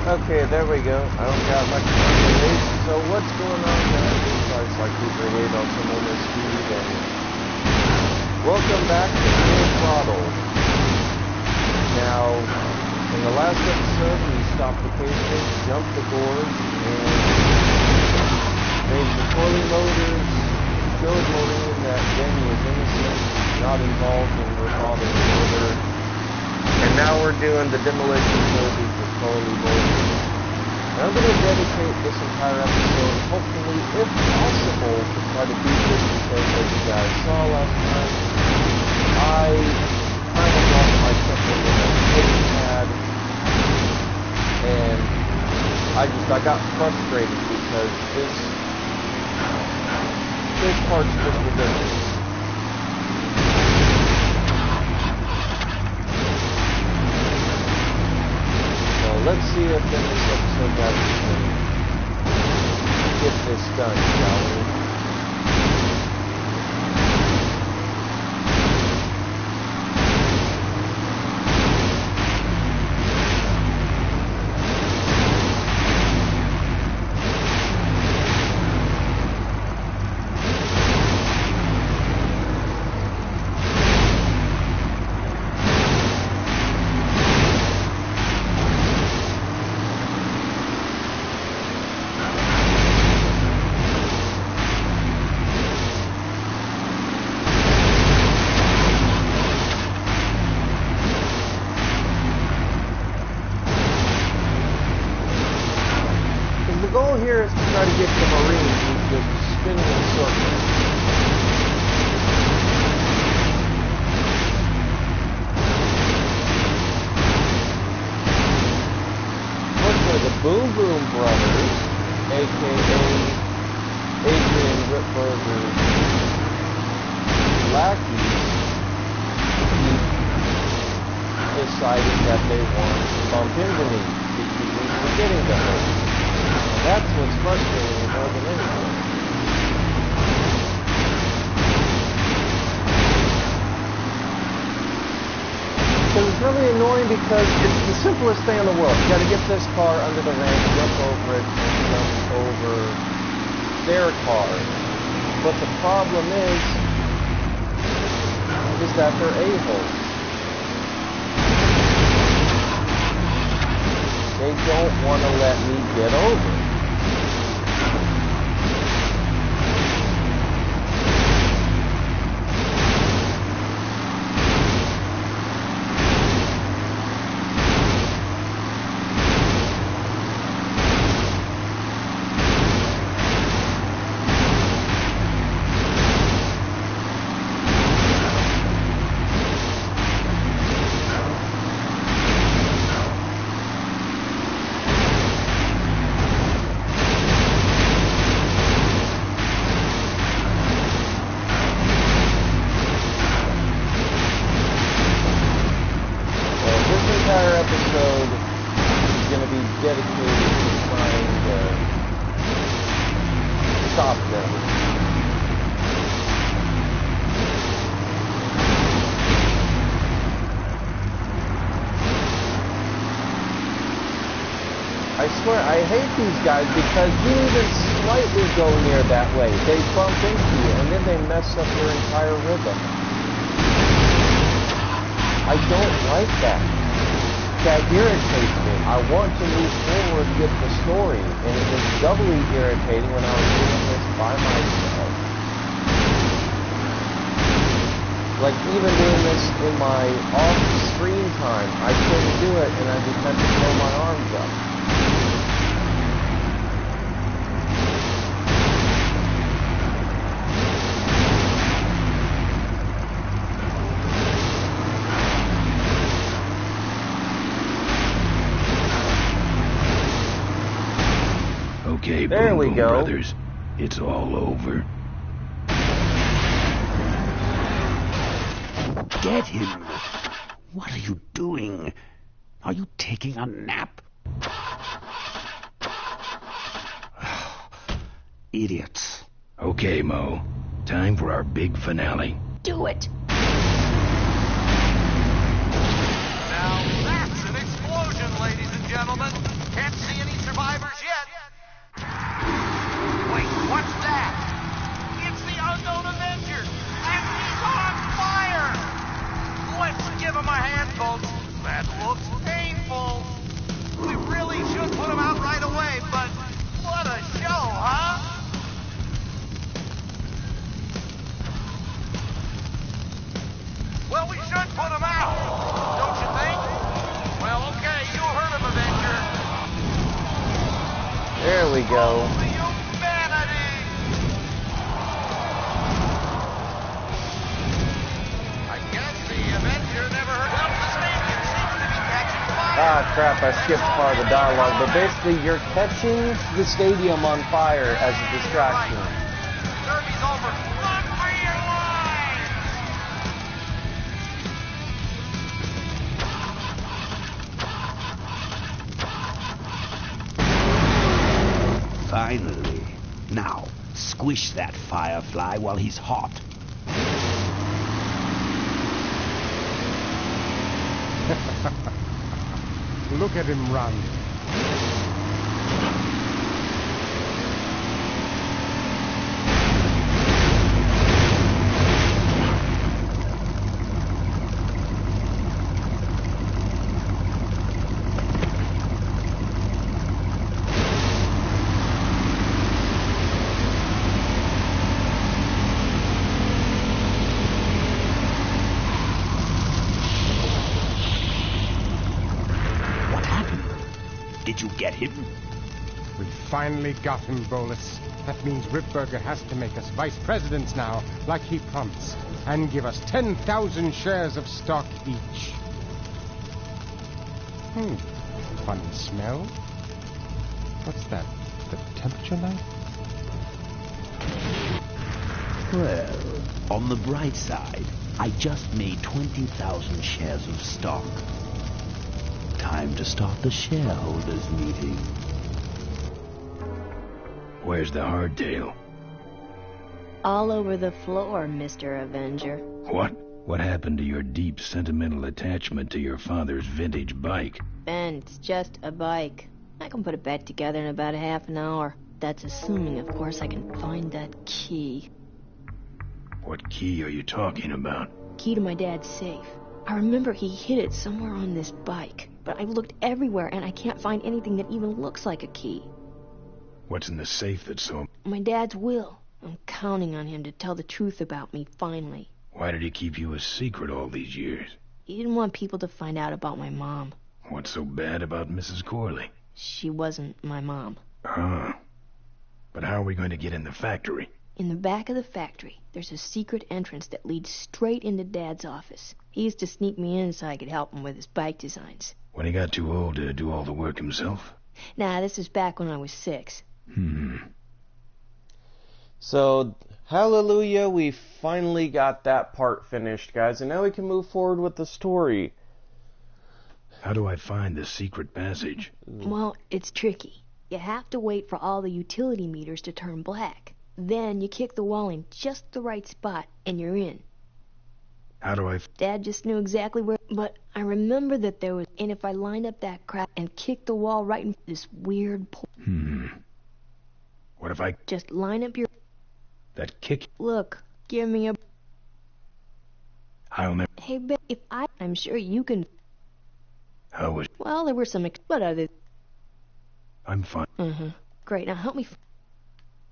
Okay, there we go. I don't got much time to wait. So what's going on, guys? It's like Super 8, also known as Steve, and welcome back to Throttle. Now, in the last episode, we stopped the pavement, jumped the gorge, and made the poorly motors, showed Maureen that Jenny was innocent, not involved in her father's murder. And now we're doing the demolition derby for poorly motors. And I'm going to dedicate this entire episode, hopefully, if possible, to try to beat this, because as you guys saw last time, I kind of lost my temper when I hitting pad, and I got frustrated because this part's just ridiculous. Let's see if in this episode guys can get this done, shall we? The goal here is to try to get the Marine who's just spinning in circles. Fortunately, the Boom Boom Brothers, aka Adrian Ripberger's lackeys, decided that they want to bump into me to keep me from getting to her. That's what's frustrating more than anything. Because it's really annoying because it's the simplest thing in the world. You got to get this car under the ramp, jump over it, and jump over their car. But the problem is that they're a-holes. They don't want to let me get over. Episode is going to be dedicated to trying to stop them. I swear, I hate these guys because you even slightly go near that way. They bump into you and then they mess up your entire rhythm. I don't like that. That irritates me. I want to move forward with the story, and it was doubly irritating when I was doing this by myself. Like, even doing this in my off-screen time, I couldn't do it, and I just had to throw my arms up. Okay, there Boom we Boom go. Brothers, it's all over. Get him! What are you doing? Are you taking a nap? Idiots. Okay, Mo. Time for our big finale. Do it! Now that's an explosion! Attention, ladies and gentlemen. Can't see any survivors yet. Wait, what's that? It's the unknown Avenger, and he's on fire! Let's give him a hand, folks. That looks painful. We really should put him out right away, but what a show, huh? Well, we should put him out, don't you think? Well, okay, you heard him, Avenger. There we go. Oh, the humanity! I guess the Avenger never heard. Well, the stadium seems to be catching fire. Ah, crap, I skipped part of the dialogue, but basically you're catching the stadium on fire as a distraction. Derby's over. Run for your lives! Finally. Now, squish that firefly while he's hot. Look at him run. Did you get him? We finally got him, Bolus. That means Ripburger has to make us vice presidents now, like he promised, and give us 10,000 shares of stock each. Funny smell. What's that? The temperature light? Well, on the bright side, I just made 20,000 shares of stock. Time to start the shareholders meeting. Where's the hardtail? All over the floor, Mr. Avenger. What? What happened to your deep sentimental attachment to your father's vintage bike? Ben, it's just a bike. I can put it back together in about a half an hour. That's assuming, of course, I can find that key. What key are you talking about? Key to my dad's safe. I remember he hid it somewhere on this bike, but I've looked everywhere and I can't find anything that even looks like a key. What's in the safe that's so... My dad's will. I'm counting on him to tell the truth about me, finally. Why did he keep you a secret all these years? He didn't want people to find out about my mom. What's so bad about Mrs. Corley? She wasn't my mom. Huh. But how are we going to get in the factory? In the back of the factory, there's a secret entrance that leads straight into Dad's office. He used to sneak me in so I could help him with his bike designs. When he got too old to do all the work himself? Nah, this was back when I was 6. So, hallelujah, we finally got that part finished, guys, and now we can move forward with the story. How do I find the secret passage? Well, it's tricky. You have to wait for all the utility meters to turn black. Then you kick the wall in just the right spot, and you're in. How do I... Dad just knew exactly where... But I remember that there was... And if I lined up that crap and kicked the wall right in this weird... What if I... Just line up your... That kick... Look, give me a... I'll never... Hey, Ben, if I'm sure you can... How was... Well, there were some... But other... I'm fine. Great, now help me...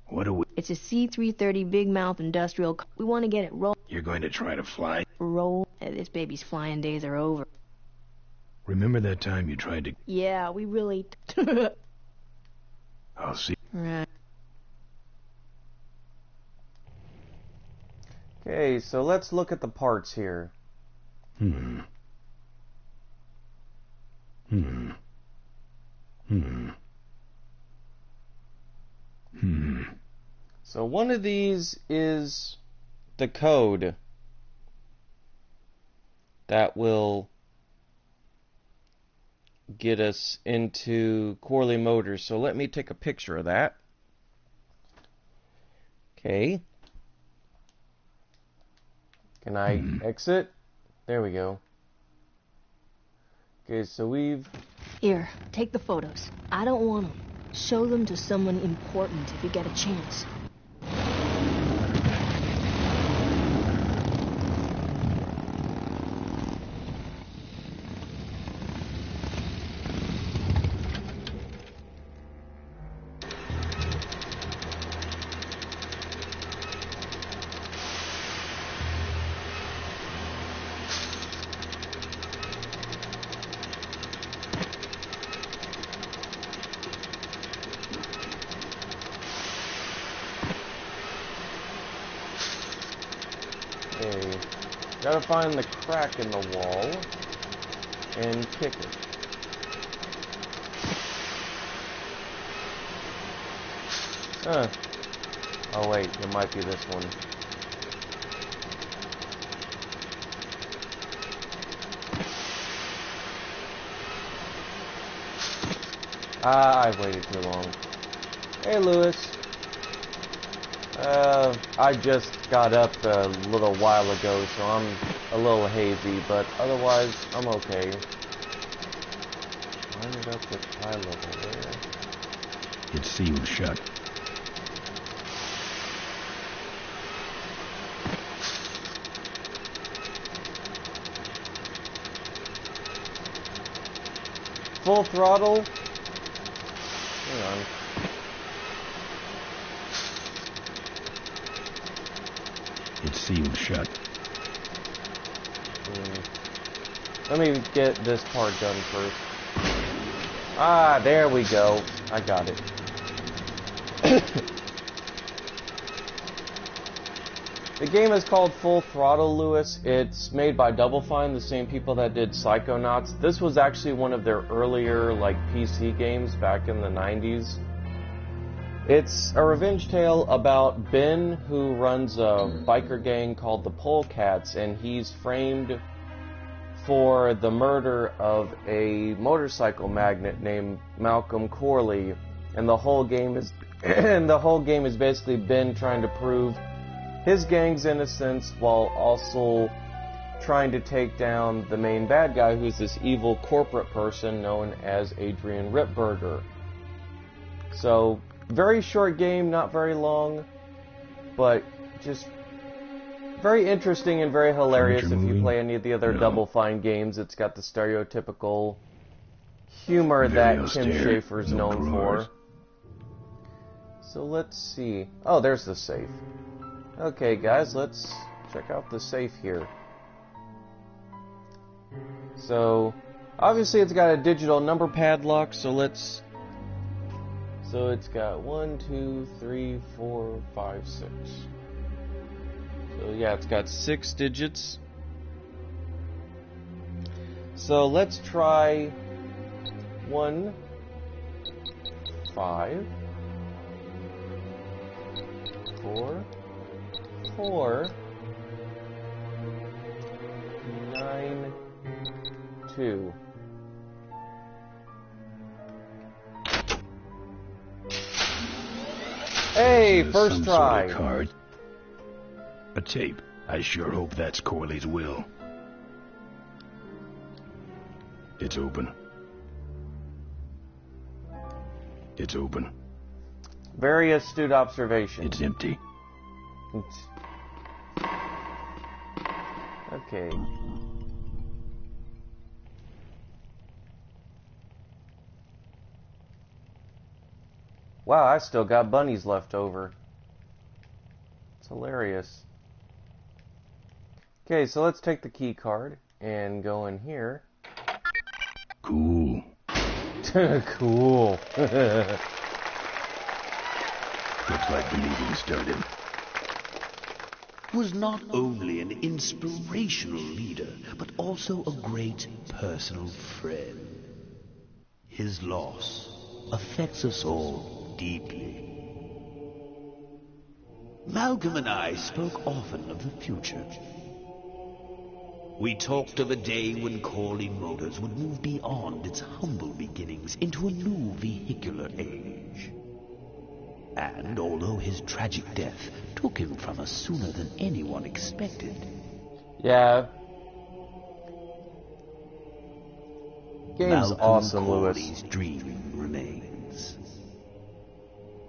What do we... It's a C-330 big mouth industrial... We want to get it You're going to try to fly? roll. This baby's flying days are over. Remember that time you tried to... Yeah, we really... I'll see... Right. Okay, so let's look at the parts here. So one of these is the code that will get us into Corley Motors. So let me take a picture of that. Okay. Can I exit? There we go. Okay, so we've Here, take the photos. I don't want them. Show them to someone important if you get a chance. Okay. Gotta find the crack in the wall and kick it. Oh wait, it might be this one. I've waited too long. Hey, Lewis. I just got up a little while ago, so I'm a little hazy, but otherwise, I'm okay. Line it up with high level there. It's sealed shut. Full throttle. Hang on. It's sealed shut. Let me get this part done first. Ah, there we go. I got it. The game is called Full Throttle, Lewis. It's made by Double Fine, the same people that did Psychonauts. This was actually one of their earlier, like, PC games back in the 90s. It's a revenge tale about Ben, who runs a biker gang called the Polecats, and he's framed for the murder of a motorcycle magnate named Malcolm Corley. And the whole game is basically Ben trying to prove his gang's innocence while also trying to take down the main bad guy, who's this evil corporate person known as Adrian Ripburger. So, very short game, not very long, but just very interesting and very hilarious. If you play any of the other Double Fine games, it's got the stereotypical humor that Tim Schafer's known for. So let's see. Oh, there's the safe. Okay, guys, let's check out the safe here. So, obviously it's got a digital number padlock, so it's got 1, 2, 3, 4, 5, 6. So yeah, it's got 6 digits. So let's try 1, 5, 4, 4, 9, 2. Hey, first try. Sort of card. A tape. I sure hope that's Corley's will. It's open. It's open. Very astute observation. It's empty. Okay. Wow, I still got bunnies left over. It's hilarious. Okay, so let's take the key card and go in here. Cool. Cool. Looks like the meeting started. Was not only an inspirational leader, but also a great personal friend. His loss affects us all deeply. Malcolm and I spoke often of the future. We talked of a day when Corley Motors would move beyond its humble beginnings into a new vehicular age. And although his tragic death took him from us sooner than anyone expected. Yeah. Game's Malcolm awesome, Lewis. Corley's dream remains.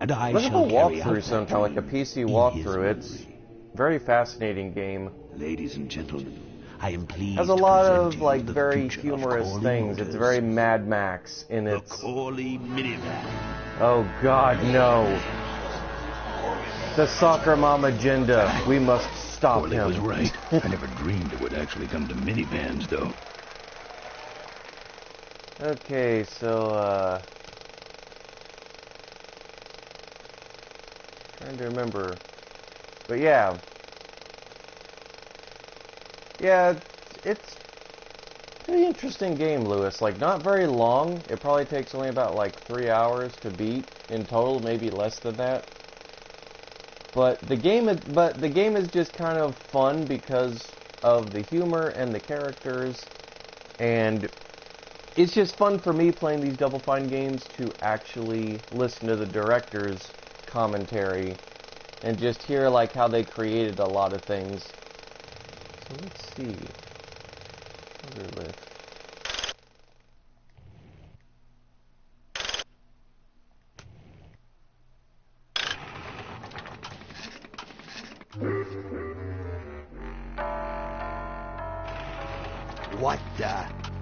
And I Look at the shall carry out walkthrough that sometime, like a dream PC in walkthrough. his It's memory. very fascinating game. Ladies and gentlemen, I am pleased Has a to lot present of to you like the very future of humorous Corley things. It's Motors, very Mad Max in the its. Corley minivan. Oh God, no! The soccer mom agenda. We must stop Corley him. was right. I never dreamed it would actually come to minivans, though. Okay, so trying to remember, but yeah, it's a pretty interesting game, Lewis. Like, not very long. It probably takes only about like 3 hours to beat in total, maybe less than that. But the game is just kind of fun because of the humor and the characters, and it's just fun for me playing these Double Fine games to actually listen to the director's commentary and just hear like how they created a lot of things. So let's see. Other list.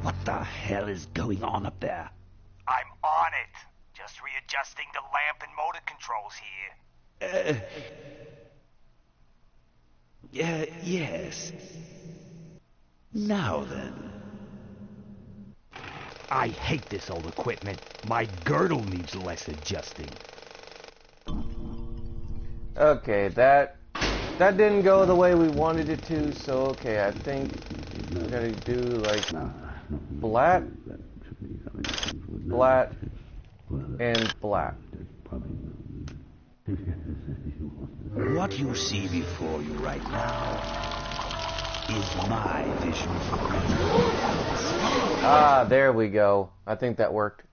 What the hell is going on up there? I'm on it. Just readjusting the lamp and motor controls here. Yes. Now then. I hate this old equipment. My girdle needs less adjusting. Okay, that didn't go the way we wanted it to, so okay, I think we're gonna do like blat, and blat. What you see before you right now is my vision for Ah, there we go. I think that worked.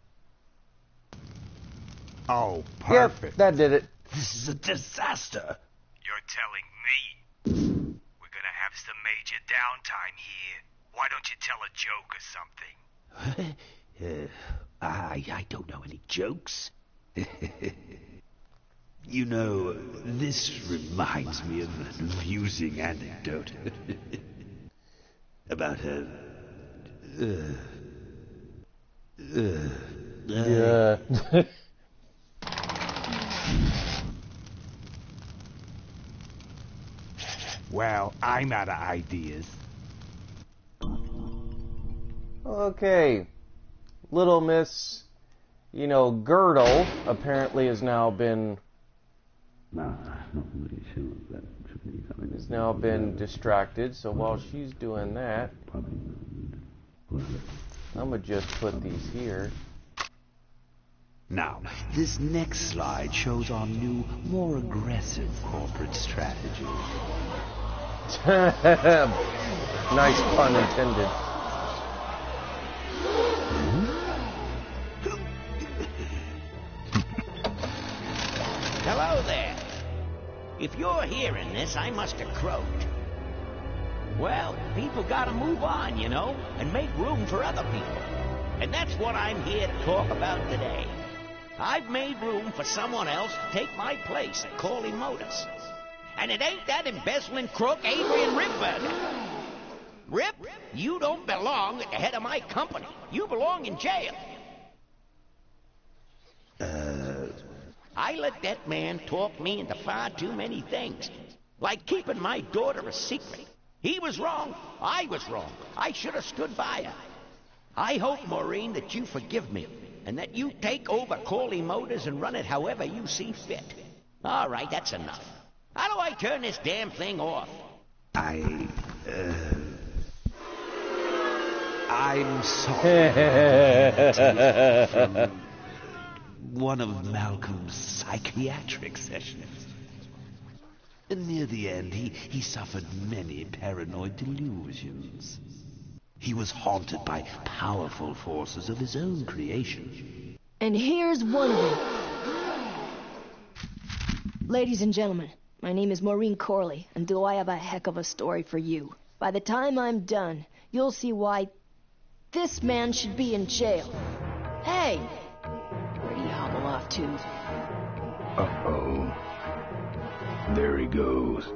Oh, perfect. Yep, that did it. This is a disaster. You're telling me we're gonna have some major downtime here. Why don't you tell a joke or something? I don't know any jokes. You know, this reminds me of an amusing anecdote about a... Yeah. Well, I'm out of ideas. Okay. Little Miss, Girdle apparently has now been distracted, so while she's doing that, I'm gonna just put these here. Now, this next slide shows our new, more aggressive corporate strategy. Nice pun intended. Hello there. If you're hearing this, I must have croaked. Well, people gotta move on, and make room for other people. And that's what I'm here to talk about today. I've made room for someone else to take my place at Corley Motors. And it ain't that embezzling crook Adrian Ripburger. Rip, you don't belong at the head of my company. You belong in jail. I let that man talk me into far too many things. Like keeping my daughter a secret. He was wrong. I was wrong. I should have stood by her. I hope, Maureen, that you forgive me. And that you take over Corley Motors and run it however you see fit. All right, that's enough. How do I turn this damn thing off? I'm sorry. From one of Malcolm's psychiatric sessions. Near the end, he suffered many paranoid delusions. He was haunted by powerful forces of his own creation. And here's one of them. Ladies and gentlemen, my name is Maureen Corley, and do I have a heck of a story for you. By the time I'm done, you'll see why... This man should be in jail. Hey! Where'd he hobble off to? Uh-oh. There he goes.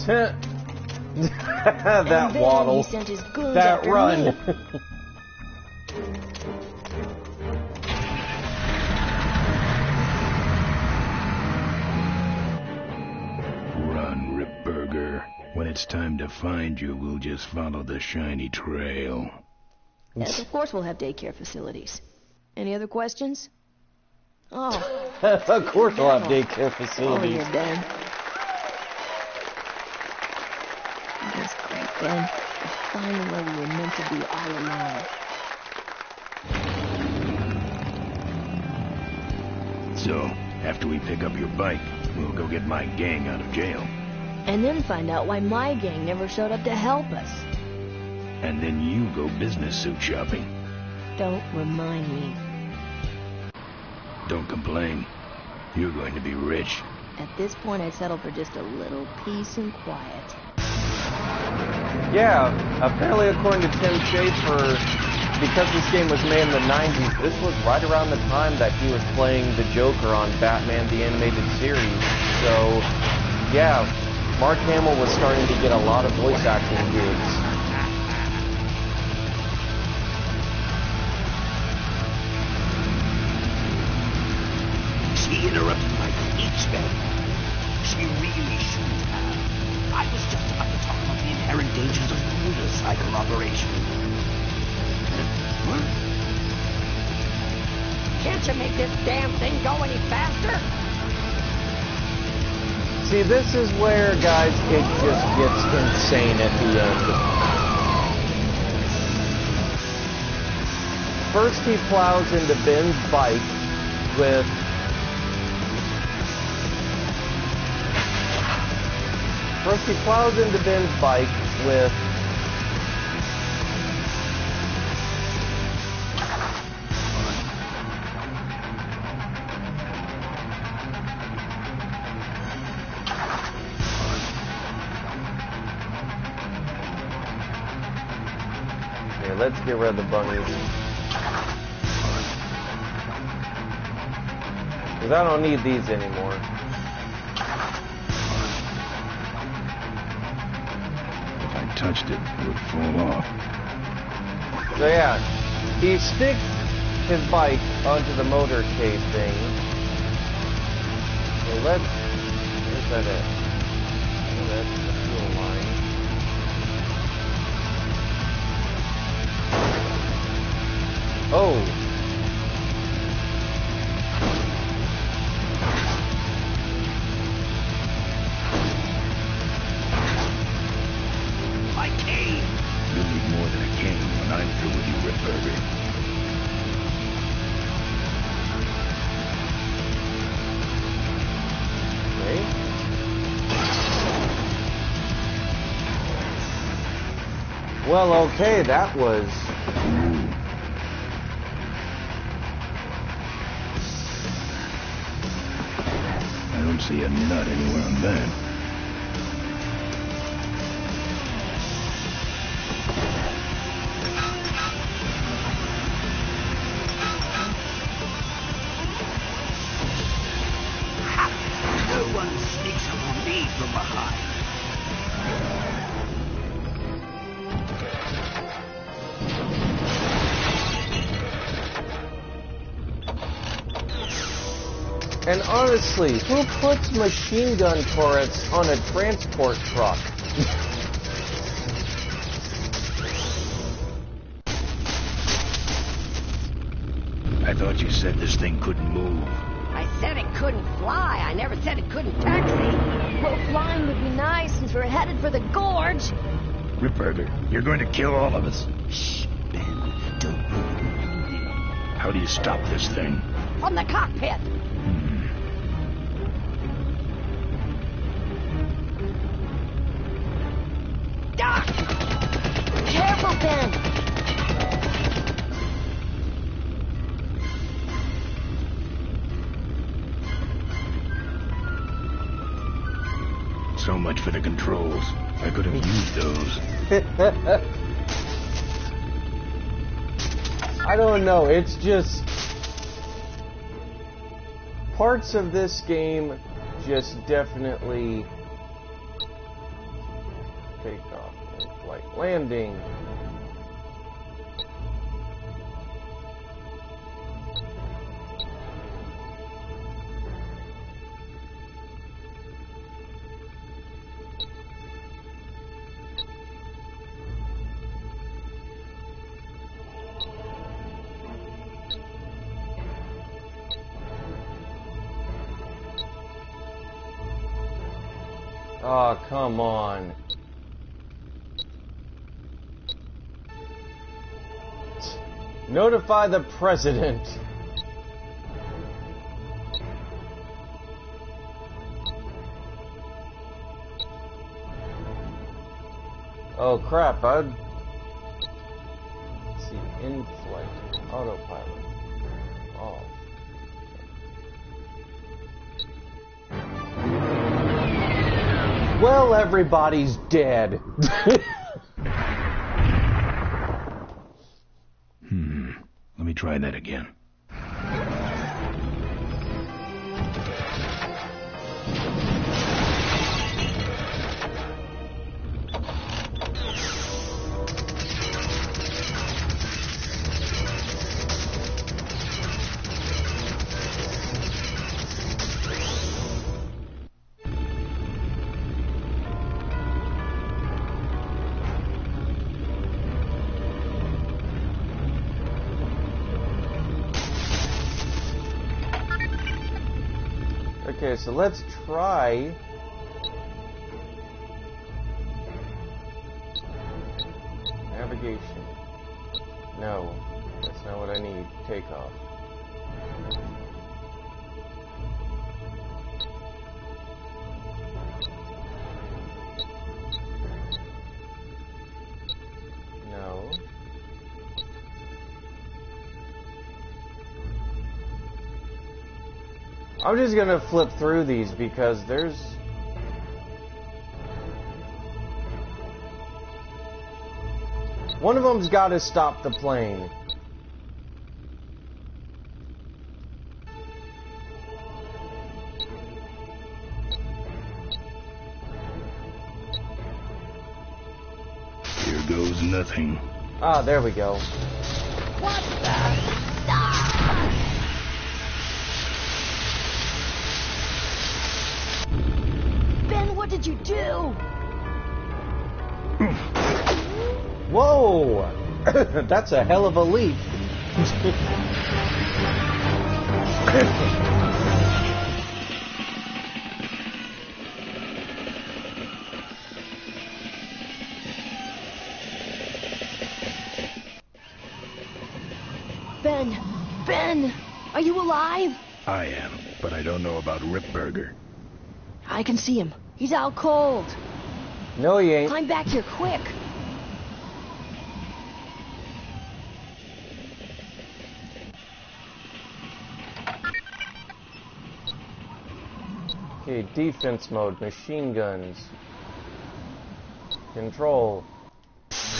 That then waddle. he sent his goons That after run. me. Run, Ripburger. When it's time to find you, we'll just follow the shiny trail. Yes, of course we'll have daycare facilities. Any other questions? Oh, Of course we'll have daycare oh, facilities. here, Ben. That's great, Ben. We're finally where we were meant to be all along. So, after we pick up your bike, we'll go get my gang out of jail. And then find out why my gang never showed up to help us. And then you go business suit shopping. Don't remind me. Don't complain. You're going to be rich. At this point, I'd settle for just a little peace and quiet. Yeah, apparently according to Tim Schafer, because this game was made in the 90s, this was right around the time that he was playing the Joker on Batman the Animated Series. So, yeah, Mark Hamill was starting to get a lot of voice acting gigs. She interrupted my speech then. She really shouldn't have. I was just about to talk about the inherent dangers of motorcycle operation. Huh? Can't you make this damn thing go any faster? See, this is where, guys, it just gets insane at the end. First he plows into Ben's bike with... First he plows into Ben's bike with... Okay, let's get rid of the bunnies. Because I don't need these anymore. Touched it, it would fall off. So yeah, he sticks his bike onto the motorcade thing. So where's that at? Oh, that's the fuel line. Oh. You'll need more than a cane when I'm through with you, Ripburger. Okay. Well, okay, that was... I don't see a nut anywhere on that. No one sneaks up on me from behind. And honestly, who puts machine gun turrets on a transport truck? I thought you said this thing couldn't move. I said it couldn't fly. I never said it couldn't taxi. Well, flying would be nice since we're headed for the gorge. Ripburger, you're going to kill all of us. Shh, Ben, don't move. How do you stop this thing? From the cockpit. Doc! Careful, Ben! So much for the controls. I could have used those. I don't know, it's just... Parts of this game just definitely... Take off, flight, landing. Oh, come on. Notify the president. Oh crap, Let's see, in-flight, autopilot, off. Well, everybody's dead. Let me try that again. Okay, so let's try... Navigation. No, that's not what I need. Takeoff. No. I'm just gonna flip through these because there's... One of them's gotta stop the plane. Here goes nothing. Ah, there we go. What the? Ah! Ben, what did you do? Whoa! That's a hell of a leap. Ben, are you alive? I am, but I don't know about Ripburger. I can see him. He's out cold. No, he ain't. Climb back here quick. Okay, defense mode, machine guns. Control.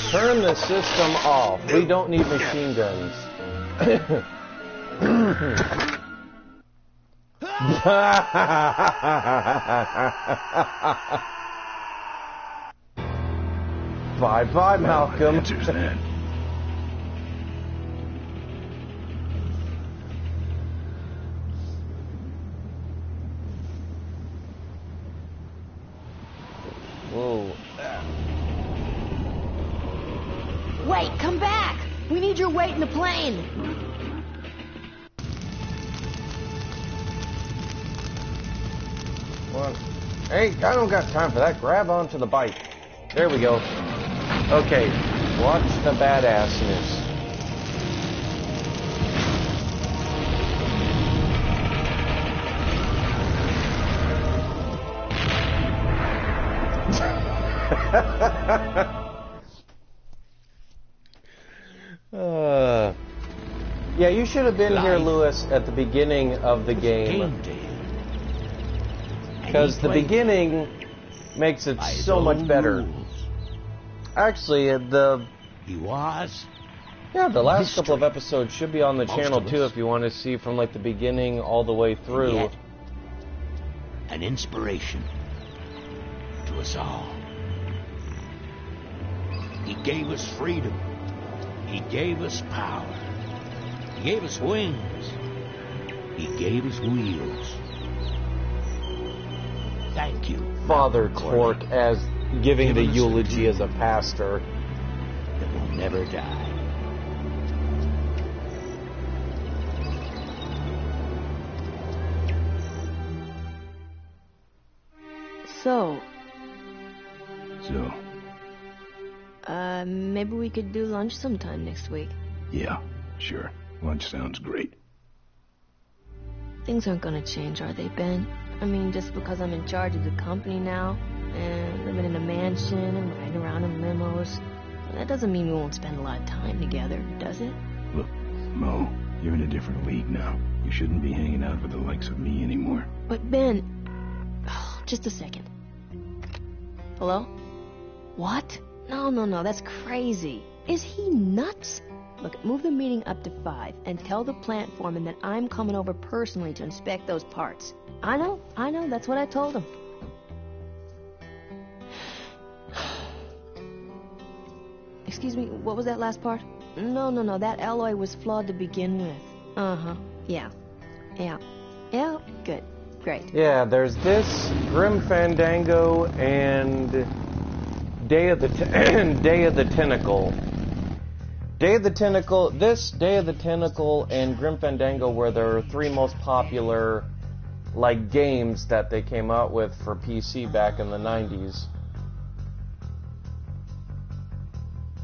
Turn the system off. We don't need machine guns. Bye-bye, Malcolm. Answers that. Whoa. Wait, come back! We need your weight in the plane! Well, hey, I don't got time for that. Grab onto the bike. There we go. Okay, watch the badassness. Yeah, you should have been here, Lewis, at the beginning of the game. Because the beginning makes it so much better. Actually, He was? the last Mystery. couple of episodes should be on the Most channel of too us. if you want to see from like the beginning all the way And through. yet, an inspiration to us all. He gave us freedom. He gave us power. He gave us wings. He gave us wheels. Thank you, Father Malcolm Torque Corley, as giving the Giving us a eulogy dream. as a pastor. that will never die. So, So, maybe we could do lunch sometime next week. yeah, sure. Lunch sounds great. Things aren't gonna change, are they, Ben? I mean, just because I'm in charge of the company now, and living in a mansion and riding around in limos, that doesn't mean we won't spend a lot of time together, does it? Look, Mo, you're in a different league now. You shouldn't be hanging out with the likes of me anymore. But Ben, just a second. Hello? What? No, that's crazy. Is he nuts? Look, move the meeting up to 5 and tell the plant foreman that I'm coming over personally to inspect those parts. I know, that's what I told him. Excuse me, what was that last part? No, that alloy was flawed to begin with. Uh-huh, yeah, good, great. Yeah, there's this, Grim Fandango, and Day of the Tentacle. Day of the Tentacle, Day of the Tentacle, and Grim Fandango were their 3 most popular, like, games that they came out with for PC back in the 90s.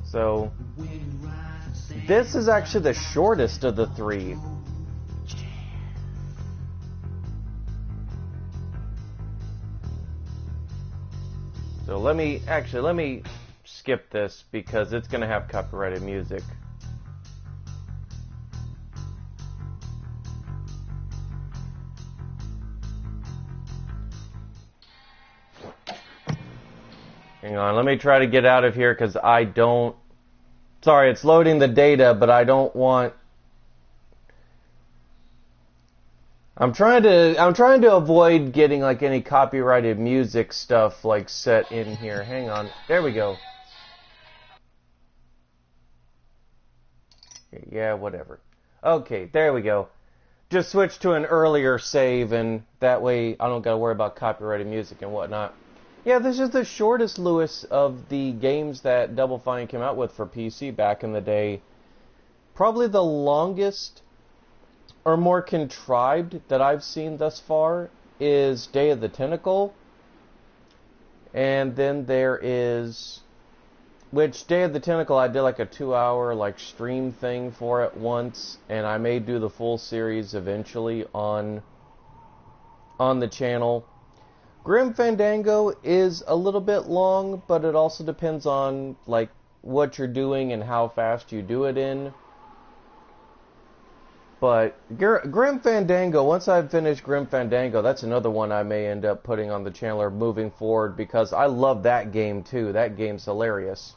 So, this is actually the shortest of the 3. So let me skip this because it's going to have copyrighted music. Hang on, let me try to get out of here because I don't... Sorry, it's loading the data, but I don't want... I'm trying to avoid getting like any copyrighted music stuff like set in here. Hang on. There we go. Yeah, whatever. Okay, there we go. Just switch to an earlier save, and that way I don't gotta worry about copyrighted music and whatnot. Yeah, this is the shortest, Lewis, of the games that Double Fine came out with for PC back in the day. Probably the longest or more contrived that I've seen thus far is Day of the Tentacle. And then there is... Which, Day of the Tentacle, I did like a 2-hour like stream thing for it once. And I may do the full series eventually on the channel. Grim Fandango is a little bit long, but it also depends on like what you're doing and how fast you do it in. But Grim Fandango, once I've finished Grim Fandango, that's another one I may end up putting on the channel or moving forward because I love that game too. That game's hilarious.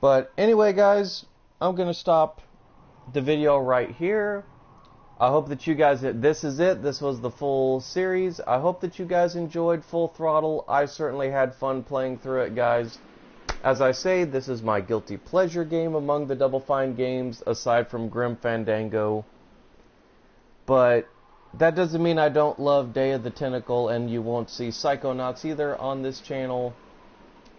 But anyway, guys, I'm going to stop the video right here. I hope that you guys, this is it. This was the full series. I hope that you guys enjoyed Full Throttle. I certainly had fun playing through it, guys. As I say, this is my guilty pleasure game among the Double Fine games, aside from Grim Fandango. But that doesn't mean I don't love Day of the Tentacle, and you won't see Psychonauts either on this channel.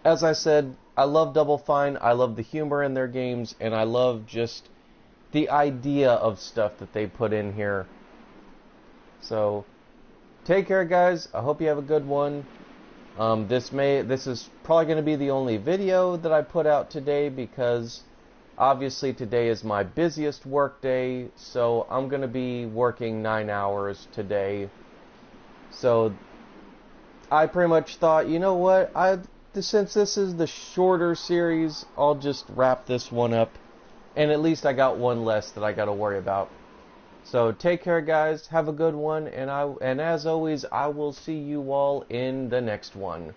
As I said, I love Double Fine, I love the humor in their games, and I love just the idea of stuff that they put in here. So, take care, guys. I hope you have a good one. This is probably going to be the only video that I put out today because obviously today is my busiest work day, so I'm going to be working 9 hours today. So I pretty much thought, you know what, since this is the shorter series, I'll just wrap this one up, and at least I got one less that I got to worry about. So take care, guys. Have a good one, and as always, I will see you all in the next one.